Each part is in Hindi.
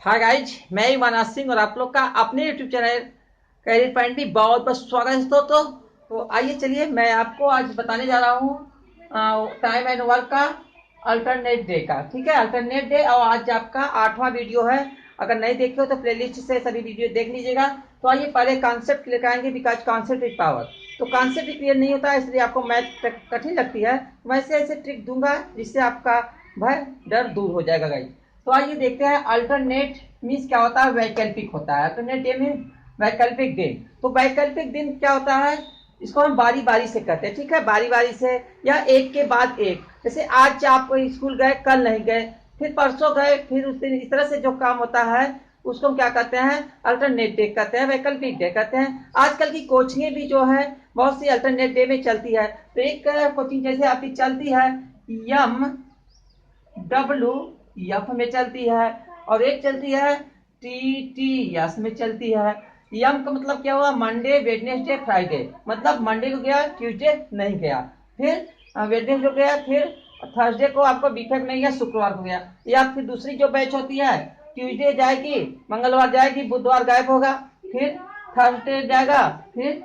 हाय गाइज, मैं ईमानदार सिंह और आप लोग का अपने यूट्यूब चैनल कैरियर पॉइंट भी बहुत बहुत स्वागत है दोस्तों। तो आइए चलिए मैं आपको आज बताने जा रहा हूँ टाइम एंड वर्क का अल्टरनेट डे का। ठीक है, अल्टरनेट डे और आज आपका 8वां वीडियो है। अगर नहीं देखे हो तो प्लेलिस्ट से सभी वीडियो देख लीजिएगा। तो आइए पहले कॉन्सेप्ट क्लियर कराएंगे, बिकॉज कॉन्सेप्ट इज पावर। तो कॉन्सेप्ट ही क्लियर नहीं होता है, इसलिए आपको मैथ कठिन लगती है। वैसे ऐसे ट्रिक दूंगा जिससे आपका भय डर दूर हो जाएगा गाइज। तो आइए देखते हैं अल्टरनेट मीन्स क्या होता है। वैकल्पिक होता है अल्टरनेट डे मीन वैकल्पिक दिन। तो वैकल्पिक दिन क्या होता है, इसको हम बारी बारी से करते हैं। ठीक है, बारी बारी से या एक के बाद एक। जैसे आज आप स्कूल गए, कल नहीं गए, फिर परसों गए, फिर उस दिन। इस तरह से जो काम होता है उसको हम क्या कहते हैं, अल्टरनेट डे कहते हैं, वैकल्पिक डे कहते हैं। आजकल की कोचिंगें भी जो है बहुत सी अल्टरनेट डे में चलती है। तो एक कोचिंग जैसे आपकी चलती है यम डब्ल्यू एफ में चलती है, और एक चलती है टी टी एस में चलती है। यम का मतलब क्या हुआ, मंडे वेडनेसडे फ्राइडे, मतलब मंडे को गया, ट्यूसडे नहीं गया, फिर वेडनेसडे को गया, फिर थर्सडे को आपको बीफेक नहीं गया, शुक्रवार को गया। या फिर दूसरी जो बैच होती है, ट्यूसडे जाएगी, मंगलवार जाएगी, बुधवार गायब होगा, फिर थर्सडे जाएगा, फिर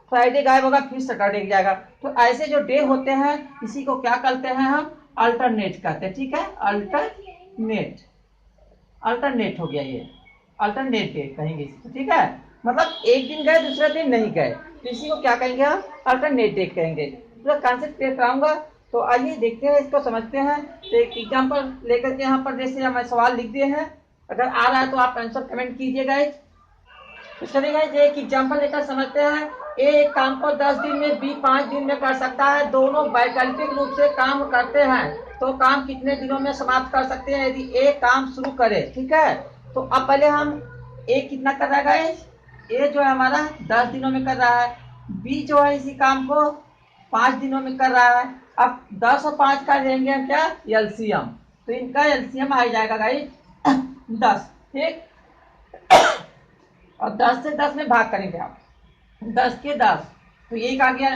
फ्राइडे गायब होगा, फिर सैटरडे जाएगा। तो ऐसे जो डे होते हैं इसी को क्या कहते हैं हम, अल्टरनेट कहते हैं। ठीक है, अल्टरनेट, अल्टरनेट हो गया ये, अल्टरनेट डे कहेंगे इसको। ठीक है, मतलब एक दिन गए दूसरे दिन नहीं गए, तो इसी को क्या कहेंगे हम, अल्टरनेट डे कहेंगे। पूरा कॉन्सेप्ट क्लियर कराऊंगा। तो आइए देखते हैं, इसको समझते हैं। तो एक एग्जाम्पल लेकर के यहाँ पर जैसे हमें सवाल लिख दिए हैं, अगर आ रहा है तो आप आंसर कमेंट कीजिएगा। तो चलिए गाइस एक एग्जांपल लेकर समझते हैं। ए एक काम को 10 दिन में, बी 5 दिन में कर सकता है। दोनों वैकल्पिक रूप से काम करते हैं, तो काम कितने दिनों में समाप्त कर सकते हैं यदि ए काम शुरू करे। ठीक है, तो अब पहले हम ए कितना कर रहा है गाइस, ए जो है हमारा 10 दिनों में कर रहा है, बी जो है इसी काम को 5 दिनों में कर रहा है। अब 10 और 5 का लेंगे हम क्या, एलसीएम। तो इनका एलसीएम आ जाएगा गाइस 10। ठीक, और 10 से 10 में भाग करेंगे आप, 10 के 10, तो एक आ गया।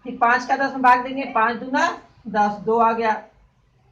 फिर 5 का 10 में भाग देंगे, 5 दूना 10, 2 आ गया।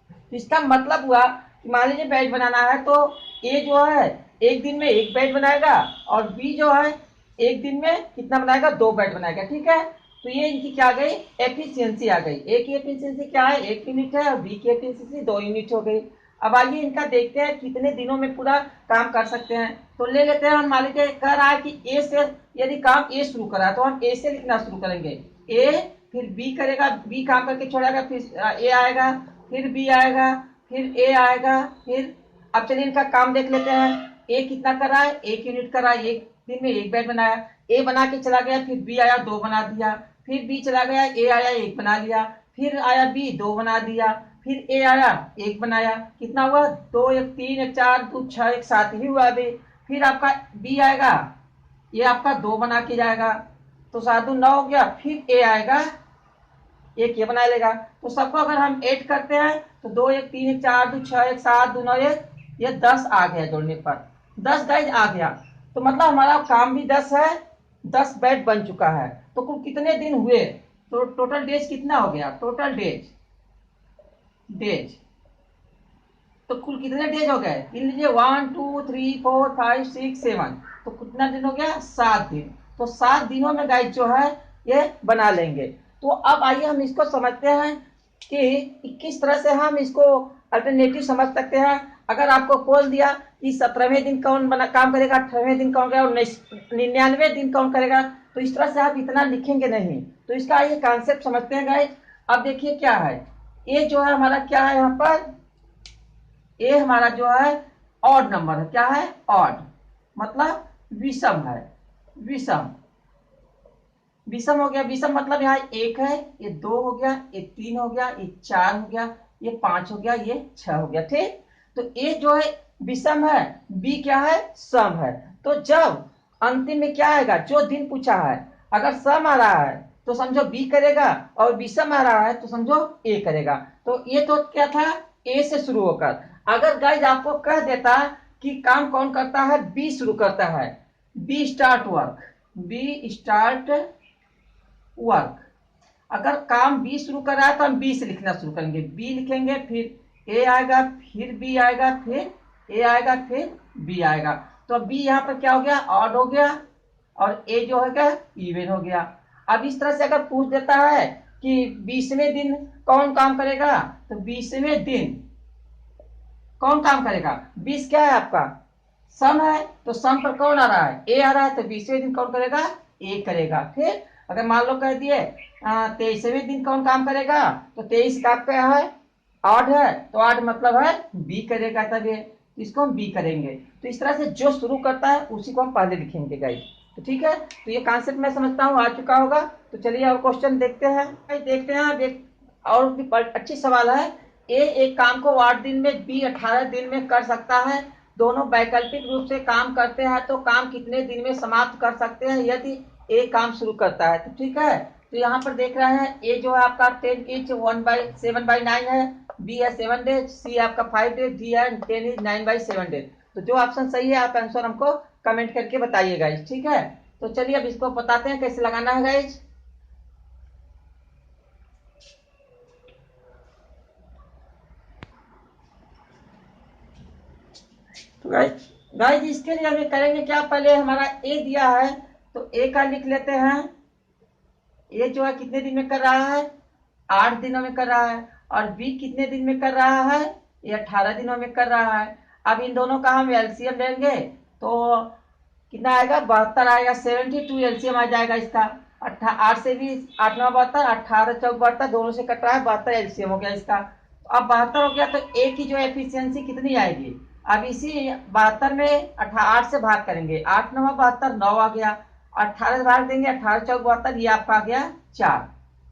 तो इसका मतलब हुआ कि मान लीजिए बैच बनाना है, तो ए जो है एक दिन में एक बैच बनाएगा, और बी जो है एक दिन में कितना बनाएगा, 2 बैच बनाएगा। ठीक है, तो ये इनकी क्या गई, एफिशिएंसी आ गई। ए की एफिशिएंसी क्या है, 1 यूनिट है, और बी की एफिशिएंसी 2 यूनिट हो गई। अब आइए इनका देखते हैं कितने दिनों में पूरा काम कर सकते हैं। तो ले लेते हैं, हम मान लीजिए कह रहा है कि ए से यदि काम ए शुरू करा, तो हम ए से लिखना शुरू करेंगे। ए, फिर बी करेगा, बी काम करके छोड़ेगा, फिर ए आएगा, फिर बी आएगा, फिर ए आएगा, फिर। अब चलिए इनका काम देख लेते हैं। ए कितना कर रहा है, 1 यूनिट कर रहा है, एक दिन में एक बैट बनाया। ए बना के चला गया, फिर बी आया, 2 बना दिया, फिर बी चला गया, ए आया, 1 बना लिया, फिर आया बी, 2 बना दिया, फिर ए आया, 1 बनाया। कितना हुआ, 2 1 3 1 4 2 6 1 7 ही हुआ अभी। फिर आपका बी आएगा, ये आपका 2 बना के जाएगा, तो 7 9 हो गया। फिर ए आएगा, एक ये बना लेगा। तो सबको अगर हम ऐड करते हैं तो 2 1 3 1 4 2 6 1 7 2 9 1, ये 10 आ गया जोड़ने पर, 10 गाइज आ गया। तो मतलब हमारा काम भी 10 है, 10 बैट बन चुका है। तो कुल कितने दिन हुए, तो टोटल डेज कितना हो गया, टोटल डेज, डेज तो कुल कितने डेज हो गए, गिन लीजिए, 1 2 3 4 5 6 7, तो कितना दिन हो गया, 7 दिन। तो 7 दिनों में गाइज जो है ये बना लेंगे। तो अब आइए हम इसको समझते हैं कि किस तरह से हम इसको अल्टरनेटिव समझ सकते हैं। अगर आपको बोल दिया कि 17वें दिन कौन बना काम करेगा, 18वें दिन कौन करेगा, और 99वें दिन कौन करेगा, तो इस तरह से आप इतना लिखेंगे नहीं। तो इसका ये कॉन्सेप्ट समझते हैं गाइज। अब देखिए क्या है, ये जो है हमारा क्या है, यहाँ पर ए हमारा जो है ऑड नंबर है। क्या है, ऑड, मतलब विषम है, विषम, विषम हो गया। विषम मतलब यहाँ 1 है, ये 2 हो गया, ये 3 हो गया, ये 4 हो गया, ये 5 हो गया, ये 6 हो गया। ठीक, तो ए जो है विषम है, बी क्या है, सम है। तो जब अंतिम में क्या आएगा, जो दिन पूछा है, अगर सम आ रहा है तो समझो बी करेगा, और विषम आ रहा है तो समझो ए करेगा। तो ये तो क्या था, ए से शुरू होकर। अगर गाइज आपको कह देता कि काम कौन करता है, बी शुरू करता है, B start work, B start work. अगर काम बी शुरू कर रहा है तो हम बी से लिखना शुरू करेंगे, बी लिखेंगे, फिर ए आएगा, फिर बी आएगा, फिर ए आएगा फिर बी आएगा। तो बी यहाँ पर क्या हो गया, ऑड हो गया, और ए जो है क्या, इवन हो गया। अब इस तरह से अगर पूछ देता है कि 20वें दिन कौन काम करेगा, तो 20वें दिन कौन काम करेगा, 20 क्या है आपका सम है, तो सम पर कौन आ रहा है, ए आ रहा है, तो 20वें दिन कौन करेगा, ए करेगा। फिर अगर मान लो कह दिए 23वें दिन कौन काम करेगा, तो 23 का क्या है, ऑड है, तो ऑड मतलब है बी करेगा, तब ये इसको हम बी करेंगे। तो इस तरह से जो शुरू करता है उसी को हम पहले लिखेंगे गाइस। तो ठीक है, तो ये कॉन्सेप्ट मैं समझता हूँ आ चुका होगा। तो चलिए और क्वेश्चन देखते हैं। देखते हैं अब एक और भी अच्छी सवाल है। ए एक काम को 8 दिन में, बी 18 दिन में कर सकता है, दोनों वैकल्पिक रूप से काम करते हैं, तो काम कितने दिन में समाप्त कर सकते हैं यदि ए काम शुरू करता है। तो ठीक है, तो यहाँ पर देख रहे हैं ए जो है आपका 10 इज 1/7/9 है, बी है 7 डेज, सी आपका 5 डेज, डी है 10 इज 9/7 डेज। तो जो ऑप्शन सही है आप आंसर हमको कमेंट करके बताइए गाइज। ठीक है, तो चलिए अब इसको बताते हैं कैसे लगाना है गाइज। तो गाइज इसके लिए हमें करेंगे क्या, पहले हमारा ए दिया है तो ए का लिख लेते हैं। ए जो है कितने दिन में कर रहा है, 8 दिनों में कर रहा है, और बी कितने दिन में कर रहा है, ये 18 दिनों में कर रहा है। अब इन दोनों का हम एलसीएम लेंगे तो कितना आएगा, 72 आएगा, 72 एलसीएम आ जाएगा इसका। 8 से भी 8 9 72, 18 चौक 72, दोनों से कट रहा है, 72 एलसीएम हो गया इसका। तो अब 72 हो गया तो ए की जो एफिशिएंसी कितनी आएगी, अब इसी 72 में 8 से भाग करेंगे, 8 9 72, 9 आ गया, 18 से भाग देंगे, 18 चौक 72, ये आपका आ गया 4।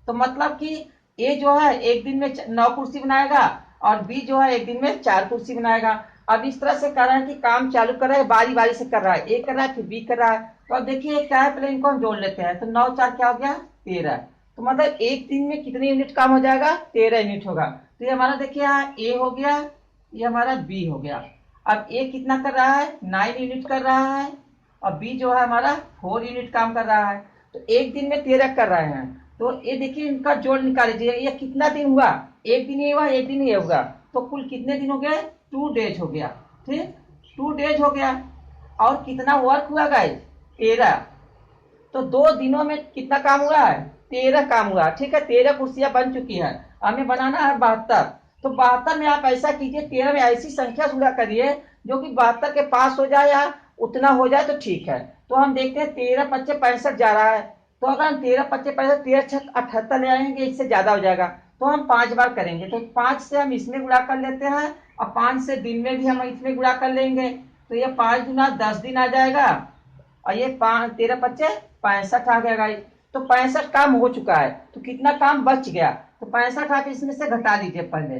तो मतलब कि ए जो है एक दिन में 9 कुर्सी बनाएगा, और बी जो है एक दिन में 4 कुर्सी बनाएगा। अब इस तरह से कर रहा है कि काम चालू कर रहा है, बारी बारी से कर रहा है, ए कर रहा है फिर बी कर रहा है। तो अब देखिए क्या है, पहले इनको हम जोड़ लेते हैं, तो 9 4 क्या हो गया, 13। तो मतलब एक दिन में कितने यूनिट काम हो जाएगा, 13 यूनिट होगा। तो ये हमारा देखिए यहाँ ए हो गया, ये हमारा बी हो गया। अब ए कितना कर रहा है, 9 यूनिट कर रहा है, और बी जो है हमारा 4 यूनिट काम कर रहा है। तो एक दिन में 13 कर रहे हैं, तो ये देखिए इनका जोड़ निकाल लीजिए, ये कितना दिन हुआ, एक दिन ये हुआ, एक दिन ये होगा, तो कुल कितने दिन हो गए, 2 डेज हो गया। ठीक, 2 डेज हो गया। और कितना वर्क हुआ गाइस, 13। तो 2 दिनों में कितना काम हुआ है, 13 काम हुआ। ठीक है, 13 कुर्सियां बन चुकी है, हमें बनाना है 72। तो 72 में आप ऐसा कीजिए, 13 में ऐसी संख्या जुड़ा करिए जो कि 72 के पास हो जाए या उतना हो जाए तो ठीक है। तो हम देखते हैं 13 5 65 जा रहा है, तो अगर हम 13 5 65 13 6 78 ले आएंगे, इससे ज्यादा हो जाएगा, तो हम 5 बार करेंगे। तो 5 से हम इसमें गुणा कर लेते हैं, और 5 से दिन में भी हम इसमें गुणा कर लेंगे, तो ये 5 गुना 10 दिन आ जाएगा, और ये 13 5 65 आ गया। तो 65 काम हो चुका है, तो कितना काम बच गया, तो 65 आप इसमें से घटा लीजिए पहले,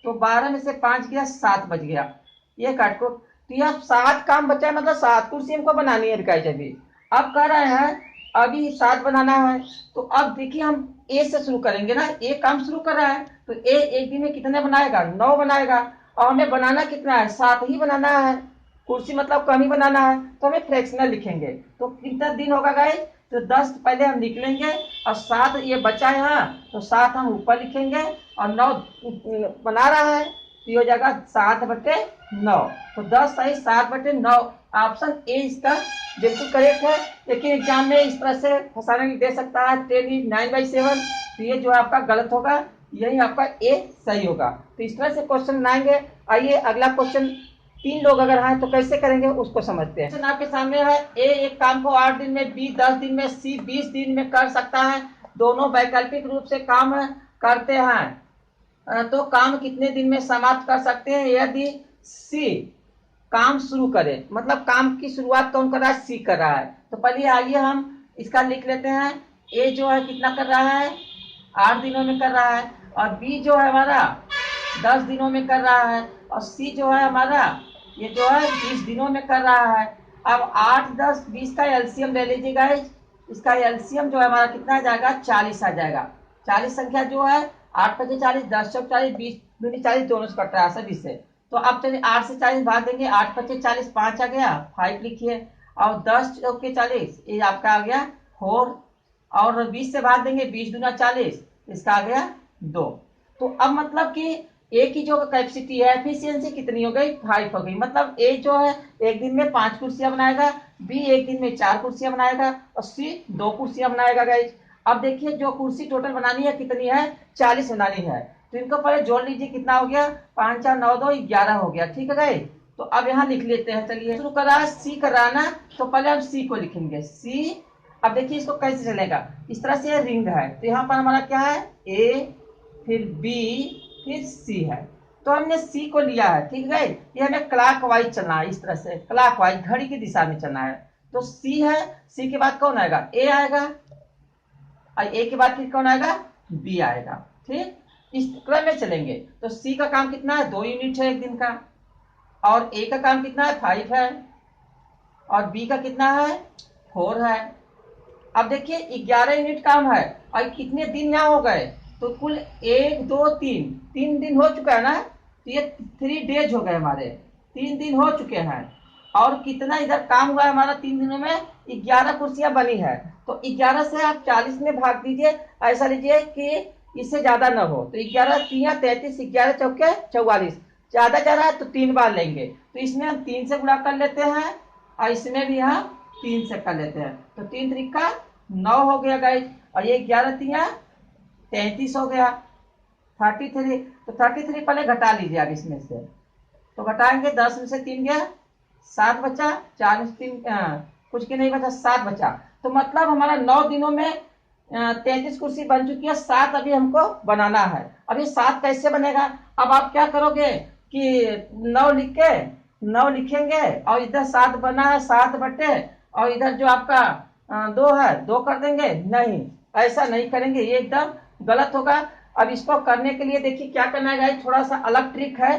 तो 12 में से 5 गया, 7 बच गया, ये काट को। तो यह 7 काम बचा है, मतलब 7 कुर्सी हमको बनानी है गाइस। अभी अब कह रहे हैं अभी 7 बनाना है, तो अब देखिए हम ए से शुरू करेंगे ना, ए काम शुरू कर रहा है, तो ए एक दिन में कितने बनाएगा, 9 बनाएगा, और हमें बनाना कितना है, 7 ही बनाना है, कुर्सी मतलब कम ही बनाना है, तो हमें फ्रैक्शनल लिखेंगे। तो कितना दिन होगा गाइस, तो 10 पहले हम लिख लेंगे, और 7 ये बचा है यहाँ, तो 7 हम ऊपर लिखेंगे, और 9 बना रहा है, तो ये हो जाएगा 7/9। तो 10 सही 7/9, ऑप्शन ए इसका बिल्कुल करेक्ट है। लेकिन एग्जाम में इस तरह से फंसाने दे सकता है 10 इज 9/7, तो ये जो आपका गलत होगा, यही आपका ए सही होगा। तो इस तरह से क्वेश्चन बनाएंगे। आइए अगला क्वेश्चन, 3 लोग अगर हैं तो कैसे करेंगे उसको समझते हैं। क्वेश्चन आपके सामने है, ए एक काम को 8 दिन में, बी 10 दिन में, सी 20 दिन में कर सकता है, दोनों वैकल्पिक रूप से काम करते हैं, तो काम कितने दिन में समाप्त कर सकते हैं यदि सी काम शुरू करे, मतलब काम की शुरुआत कौन कर रहा है, सी कर रहा है। तो पहले आइए हम इसका लिख लेते हैं, ए जो है कितना कर रहा है, 8 दिनों में कर रहा है, और बी जो है हमारा 10 दिनों में कर रहा है, और सी जो है हमारा ये जो है 20 दिनों में कर रहा है। अब 8 10 20 का एलसीएम ले लीजिएगा, इसका एलसीएम जो है हमारा कितना आ जाएगा, 40 आ जाएगा। 40 संख्या जो है 8 5 40, 10 चौक 40, 20 दूनी 40, दोनों से कट रहा है सभी से। तो अब चलिए 8 से 40 भाग देंगे, 8 5 40, 5 आ गया, 5 लिखिए, और 10 चौक 40, ये आपका आ गया 4, और 20 से भाग देंगे, 20 दूना 40, इसका आ गया 2। तो अब मतलब कि ए की जो कैपेसिटी है, एफिशिएंसी कितनी हो गई, 5 हो गई। मतलब ए जो है एक दिन में 5 कुर्सियां बनाएगा, बी एक दिन में 4 कुर्सियां बनाएगा और सी 2 कुर्सियां बनाएगा गाइज। अब देखिए जो कुर्सी टोटल बनानी है कितनी है, 40 बनानी है। तो इनको पहले जोड़ लीजिए, कितना हो गया, 5 4 9 2 11 हो गया। ठीक है गाइज, तो अब यहाँ लिख लेते हैं। चलिए शुरू करा सी कराना, तो पहले हम सी को लिखेंगे, सी। अब देखिए इसको कैसे चलेगा, इस तरह से रिंग है, तो यहाँ पर हमारा क्या है, ए फिर बी फिर सी है। तो हमने सी को लिया है। ठीक है, ये हमें क्लॉक वाइज चलना है, इस तरह से क्लॉक वाइज घड़ी की दिशा में चलना है। तो सी है, सी के बाद कौन आएगा, ए आएगा, और ए के बाद फिर कौन आएगा, बी आएगा। ठीक, इस क्रम में चलेंगे। तो सी का काम कितना है, 2 यूनिट है एक दिन का, और ए का काम कितना है, 5 है, और बी का कितना है, 4 है। अब देखिए 11 यूनिट काम है, और कितने दिन यहाँ हो गए, तो कुल 1 2 3 दिन हो चुका है ना। तो ये 3 डेज हो गए हमारे, 3 दिन हो चुके हैं। और कितना इधर काम हुआ है हमारा 3 दिनों में, 11 कुर्सियां बनी है। तो 11 से आप 40 में भाग दीजिए, ऐसा लीजिए कि इससे ज्यादा न हो। तो 11 3 33, 11 चौके 44, ज्यादा जा रहा है तो 3 बार लेंगे। तो इसमें हम 3 से गुणा कर लेते हैं, और इसमें भी हम 3 से कर लेते हैं। तो 3 तरीका 9 हो गया गाइज, और ये 11 3 33 हो गया, 33। तो 33 पहले घटा लीजिए अब इसमें से, तो घटाएंगे 10 में से 3 गया, 7 बचा, 4 में से 3 कुछ के नहीं बचा, 7 बचा। तो मतलब हमारा 9 दिनों में 33 कुर्सी बन चुकी है, 7 अभी हमको बनाना है। अब ये 7 कैसे बनेगा, अब आप क्या करोगे कि 9 लिख के 9 लिखेंगे, और इधर 7 बना है, 7 बटे, और इधर जो आपका 2 है 2 कर देंगे। नहीं, ऐसा नहीं करेंगे, ये एकदम गलत होगा। अब इसको करने के लिए देखिए क्या करना है, थोड़ा सा अलग ट्रिक है।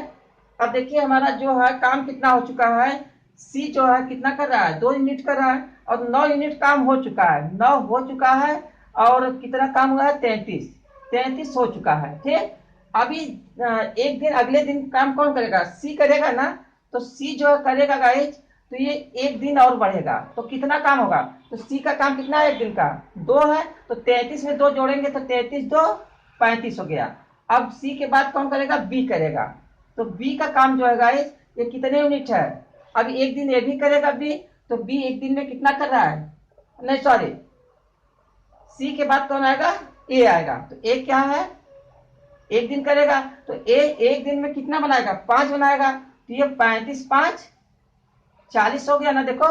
अब देखिए हमारा जो है काम कितना हो चुका है, सी जो है कितना कर रहा है, 2 यूनिट कर रहा है, और 9 यूनिट काम हो चुका है, 9 हो चुका है, और कितना काम हुआ है, 33 हो चुका है। ठीक, अभी एक दिन अगले दिन काम कौन करेगा, सी करेगा ना। तो सी जो करेगा गाइज, तो ये एक दिन और बढ़ेगा, तो कितना काम होगा, तो सी का काम कितना है, एक दिन का 2 है, तो 33 में 2 जोड़ेंगे तो 33 2 35 हो गया। अब सी के बाद कौन करेगा, बी करेगा। तो बी का काम जो है गाइस, ये कितने यूनिट है, अभी एक दिन ये भी करेगा बी, तो बी एक दिन में कितना कर रहा है, नहीं सॉरी, सी के बाद कौन आएगा, ए आएगा। तो ए क्या है, एक दिन करेगा, तो ए एक दिन में कितना बनाएगा, 5 बनाएगा। तो ये 35 5 40 हो गया ना। देखो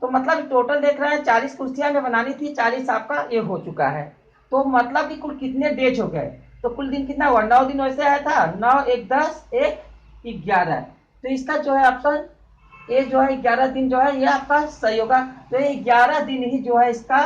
तो मतलब टोटल देख रहे हैं 40 कुर्सियां में बनानी थी, 40 आपका ये हो चुका है। तो मतलब कि कुल कितने डेज हो गए, तो कुल दिन कितना हुआ, 9 दिन वैसे आया था, 9 1 10 1 11। तो इसका जो है ऑप्शन ए जो है 11 दिन जो है ये आपका सही होगा। तो ये 11 दिन ही जो है इसका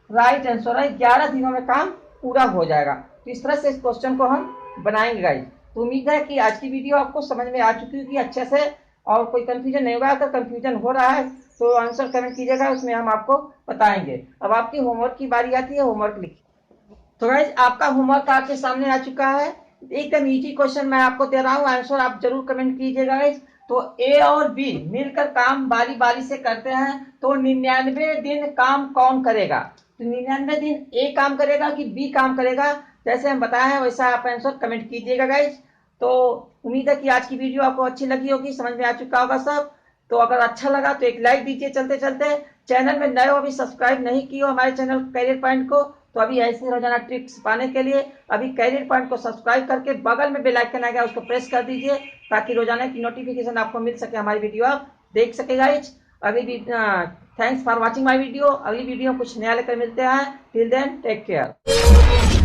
राइट आंसर है, 11 दिनों में काम पूरा हो जाएगा। तो इस तरह से इस क्वेश्चन को हम बनाएंगे गाइस। तो उम्मीद है कि आज की वीडियो आपको समझ में आ चुकी होगी अच्छे से, और कोई कंफ्यूजन नहीं होगा। अगर कंफ्यूजन हो रहा है तो आंसर कमेंट कीजिएगा, उसमें हम आपको बताएंगे। अब आपकी होमवर्क की बारी आती है, होमवर्क लिखिए। तो गाइज आपका होमवर्क आपके सामने आ चुका है, एकदम इजी क्वेश्चन मैं आपको दे रहा हूँ, आंसर आप जरूर कमेंट कीजिएगा गाइज। तो ए और बी मिलकर काम बारी बारी से करते हैं, तो 99 दिन काम कौन करेगा, तो 99 दिन ए काम करेगा कि बी काम करेगा, जैसे हम बताए हैं वैसा आप आंसर कमेंट कीजिएगा गाइज। तो उम्मीद है कि आज की वीडियो आपको अच्छी लगी होगी, समझ में आ चुका होगा सब। तो अगर अच्छा लगा तो एक लाइक दीजिए चलते चलते। चैनल में नए हो, अभी सब्सक्राइब नहीं किए हो हमारे चैनल करियर पॉइंट को, तो अभी ऐसे रोजाना ट्रिक्स पाने के लिए अभी करियर पॉइंट को सब्सक्राइब करके बगल में बेल आइकन आएगा उसको प्रेस कर दीजिए, ताकि रोजाना की नोटिफिकेशन आपको मिल सके, हमारी वीडियो आप देख सके गाइज। अगली thanks for watching my video, अगली वीडियो कुछ नया लेकर मिलते हैं, टिल देन टेक केयर।